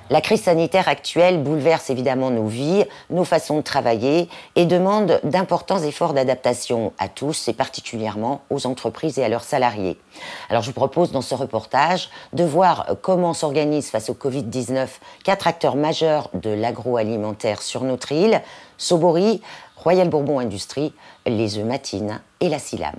La crise sanitaire actuelle bouleverse évidemment nos vies, nos façons de travailler et demande d'importants efforts d'adaptation à tous et particulièrement aux entreprises et à leurs salariés. Alors je vous propose dans ce reportage de voir comment s'organisent face au Covid-19 4 acteurs majeurs de l'agroalimentaire sur notre île, Sobory, Royal Bourbon Industries, les œufs Matines et la Silam.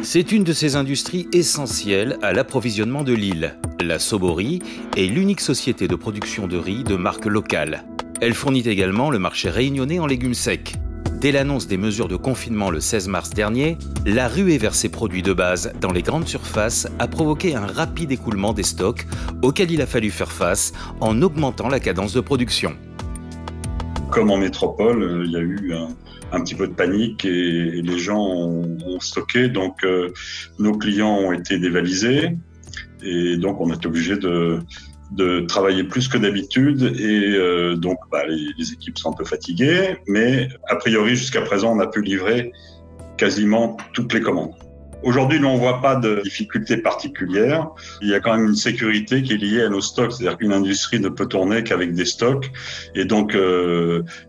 C'est une de ces industries essentielles à l'approvisionnement de l'île. La Sobory est l'unique société de production de riz de marque locale. Elle fournit également le marché réunionnais en légumes secs. Dès l'annonce des mesures de confinement le 16 mars dernier, la ruée vers ces produits de base dans les grandes surfaces a provoqué un rapide écoulement des stocks auxquels il a fallu faire face en augmentant la cadence de production. Comme en métropole, il y a eu un petit peu de panique et les gens ont stocké. Donc, nos clients ont été dévalisés et donc on est obligé de travailler plus que d'habitude et donc les équipes sont un peu fatiguées. Mais a priori, jusqu'à présent, on a pu livrer quasiment toutes les commandes. Aujourd'hui, nous, on ne voit pas de difficultés particulières. Il y a quand même une sécurité qui est liée à nos stocks. C'est-à-dire qu'une industrie ne peut tourner qu'avec des stocks. Et donc,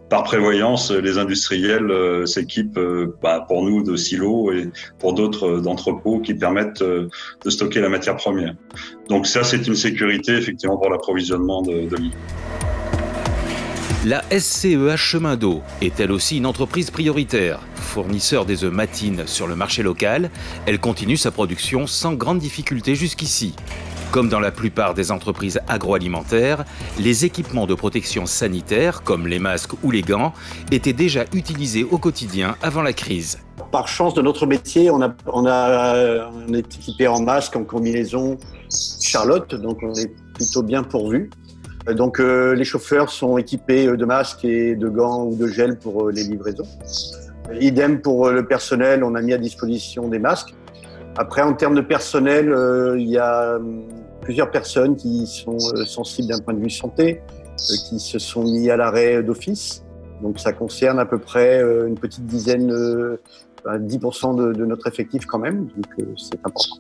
par prévoyance, les industriels s'équipent, pour nous, de silos et pour d'autres d'entrepôts qui permettent de stocker la matière première. Donc ça, c'est une sécurité, effectivement, pour l'approvisionnement de l'île. La SCEH Chemin d'Eau est elle aussi une entreprise prioritaire. Fournisseur des œufs Matines sur le marché local, elle continue sa production sans grande difficulté jusqu'ici. Comme dans la plupart des entreprises agroalimentaires, les équipements de protection sanitaire, comme les masques ou les gants, étaient déjà utilisés au quotidien avant la crise. Par chance de notre métier, on est équipé en masque, en combinaison Charlotte, donc on est plutôt bien pourvu. Donc les chauffeurs sont équipés de masques et de gants ou de gel pour les livraisons. Idem pour le personnel, on a mis à disposition des masques. Après, en termes de personnel, il y a plusieurs personnes qui sont sensibles d'un point de vue santé, qui se sont mis à l'arrêt d'office. Donc ça concerne à peu près une petite dizaine, 10% de notre effectif quand même, donc c'est important.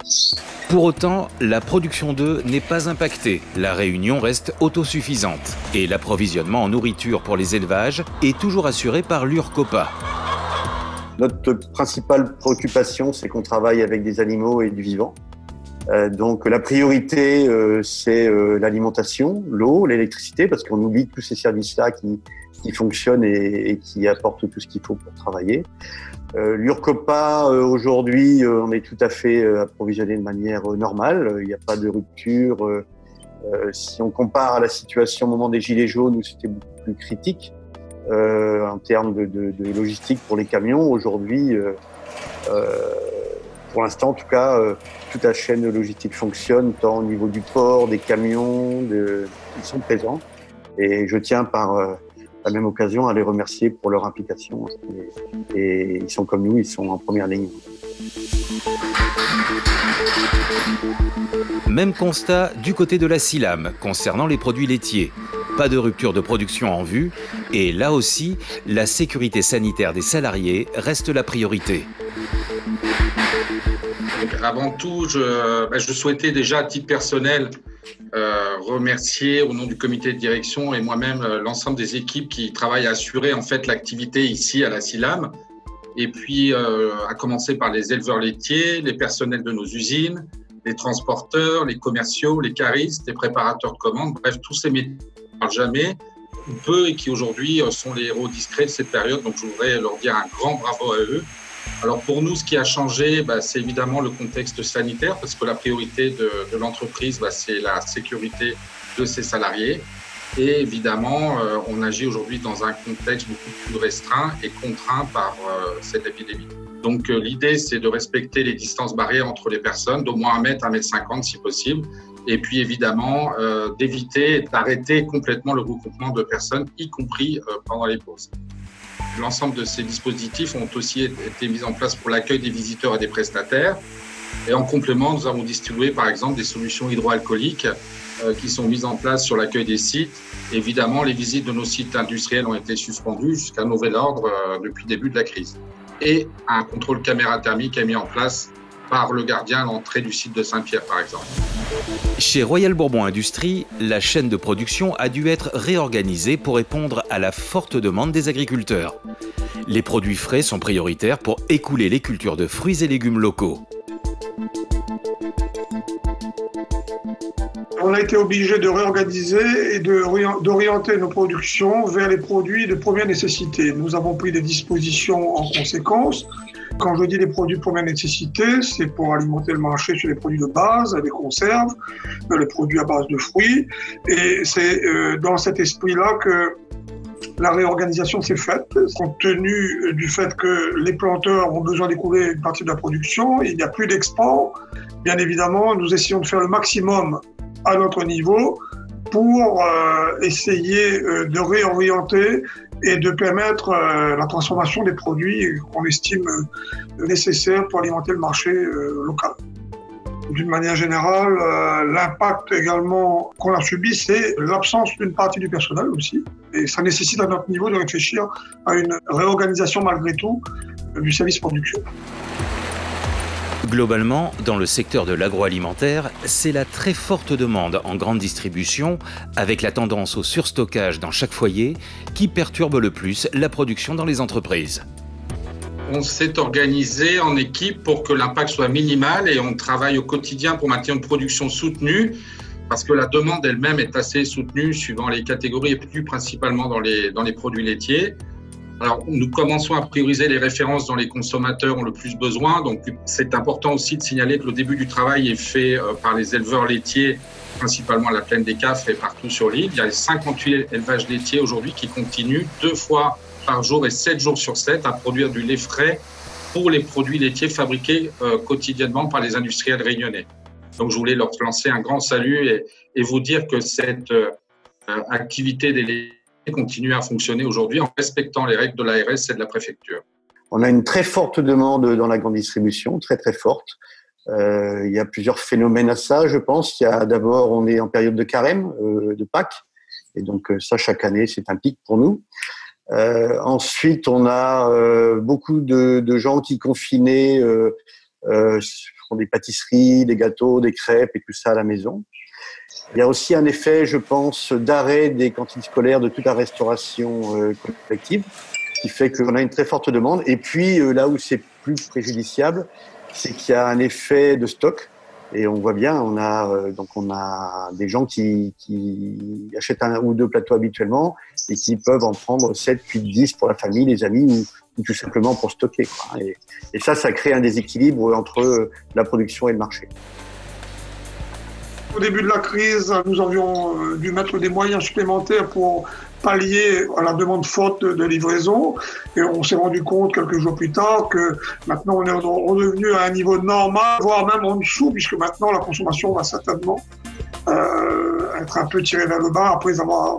Pour autant, la production d'œufs n'est pas impactée. La Réunion reste autosuffisante et l'approvisionnement en nourriture pour les élevages est toujours assuré par l'URCOPA. Notre principale préoccupation, c'est qu'on travaille avec des animaux et du vivant. Donc la priorité, c'est l'alimentation, l'eau, l'électricité, parce qu'on oublie tous ces services-là qui fonctionnent et qui apportent tout ce qu'il faut pour travailler. L'URCOPA, aujourd'hui, on est tout à fait approvisionné de manière normale. Il n'y a pas de rupture. Si on compare à la situation au moment des Gilets jaunes, où c'était beaucoup plus critique en termes de logistique pour les camions, aujourd'hui, pour l'instant, en tout cas, toute la chaîne logistique fonctionne, tant au niveau du port, des camions, ils sont présents. Et je tiens par la même occasion à les remercier pour leur implication. Et ils sont comme nous, ils sont en première ligne. Même constat du côté de la Silam concernant les produits laitiers. Pas de rupture de production en vue et là aussi, la sécurité sanitaire des salariés reste la priorité. Donc, avant tout, je souhaitais déjà à titre personnel remercier au nom du comité de direction et moi-même l'ensemble des équipes qui travaillent à assurer en fait l'activité ici à la Silam. Et puis à commencer par les éleveurs laitiers, les personnels de nos usines, les transporteurs, les commerciaux, les caristes, les préparateurs de commandes, bref, tous ces métiers qui ne parlent jamais ou peu et qui aujourd'hui sont les héros discrets de cette période. Donc je voudrais leur dire un grand bravo à eux. Alors pour nous, ce qui a changé, c'est évidemment le contexte sanitaire, parce que la priorité de l'entreprise, c'est la sécurité de ses salariés. Et évidemment, on agit aujourd'hui dans un contexte beaucoup plus restreint et contraint par cette épidémie. Donc l'idée, c'est de respecter les distances barrières entre les personnes, d'au moins 1 mètre, 1,50 m si possible. Et puis évidemment, d'éviter et d'arrêter complètement le regroupement de personnes, y compris pendant les pauses. L'ensemble de ces dispositifs ont aussi été mis en place pour l'accueil des visiteurs et des prestataires. Et en complément, nous avons distribué par exemple des solutions hydroalcooliques qui sont mises en place sur l'accueil des sites. Évidemment, les visites de nos sites industriels ont été suspendues jusqu'à nouvel ordre depuis le début de la crise. Et un contrôle caméra thermique est mis en place par le gardien à l'entrée du site de Saint-Pierre, par exemple. Chez Royal Bourbon Industries, la chaîne de production a dû être réorganisée pour répondre à la forte demande des agriculteurs. Les produits frais sont prioritaires pour écouler les cultures de fruits et légumes locaux. On a été obligé de réorganiser et d'orienter nos productions vers les produits de première nécessité. Nous avons pris des dispositions en conséquence. Quand je dis les produits de première nécessité, c'est pour alimenter le marché sur les produits de base, les conserves, les produits à base de fruits. Et c'est dans cet esprit-là que la réorganisation s'est faite, compte tenu du fait que les planteurs ont besoin d'écouler une partie de la production. Il n'y a plus d'export. Bien évidemment, nous essayons de faire le maximum à notre niveau pour essayer de réorienter et de permettre la transformation des produits qu'on estime nécessaires pour alimenter le marché local. D'une manière générale, l'impact également qu'on a subi, c'est l'absence d'une partie du personnel aussi. Et ça nécessite à notre niveau de réfléchir à une réorganisation malgré tout du service production. Globalement, dans le secteur de l'agroalimentaire, c'est la très forte demande en grande distribution, avec la tendance au surstockage dans chaque foyer, qui perturbe le plus la production dans les entreprises. On s'est organisé en équipe pour que l'impact soit minimal et on travaille au quotidien pour maintenir une production soutenue parce que la demande elle-même est assez soutenue suivant les catégories et plus principalement dans les produits laitiers. Alors, nous commençons à prioriser les références dont les consommateurs ont le plus besoin. Donc, c'est important aussi de signaler que le début du travail est fait par les éleveurs laitiers, principalement à la plaine des Cafres et partout sur l'île. Il y a 58 élevages laitiers aujourd'hui qui continuent 2 fois par jour et 7 jours sur 7 à produire du lait frais pour les produits laitiers fabriqués quotidiennement par les industriels réunionnais. Donc, je voulais leur lancer un grand salut et vous dire que cette activité des laitiers continue à fonctionner aujourd'hui en respectant les règles de l'ARS et de la préfecture. On a une très forte demande dans la grande distribution, très très forte. Il y a plusieurs phénomènes à ça, je pense. Il y a d'abord, on est en période de carême, de Pâques, et donc ça chaque année c'est un pic pour nous. Ensuite, on a beaucoup de gens qui confinaient font des pâtisseries, des gâteaux, des crêpes et tout ça à la maison. Il y a aussi un effet, je pense, d'arrêt des cantines scolaires, de toute la restauration collective, qui fait qu'on a une très forte demande. Et puis, là où c'est plus préjudiciable, c'est qu'il y a un effet de stock. Et on voit bien, on a des gens qui achètent 1 ou 2 plateaux habituellement et qui peuvent en prendre 7, 8, 10 pour la famille, les amis ou tout simplement pour stocker, quoi. Et ça crée un déséquilibre entre la production et le marché. Au début de la crise, nous avions dû mettre des moyens supplémentaires pour pallier à la demande forte de livraison. Et on s'est rendu compte quelques jours plus tard que maintenant on est redevenu à un niveau normal, voire même en dessous, puisque maintenant la consommation va certainement être un peu tirée vers le bas après avoir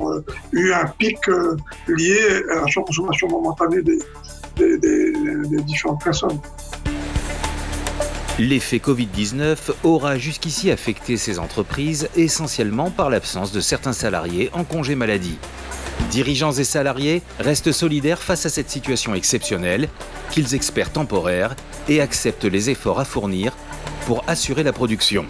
eu un pic lié à la surconsommation momentanée des différentes personnes. L'effet Covid-19 aura jusqu'ici affecté ces entreprises essentiellement par l'absence de certains salariés en congé maladie. Dirigeants et salariés restent solidaires face à cette situation exceptionnelle, qu'ils espèrent temporaire et acceptent les efforts à fournir pour assurer la production.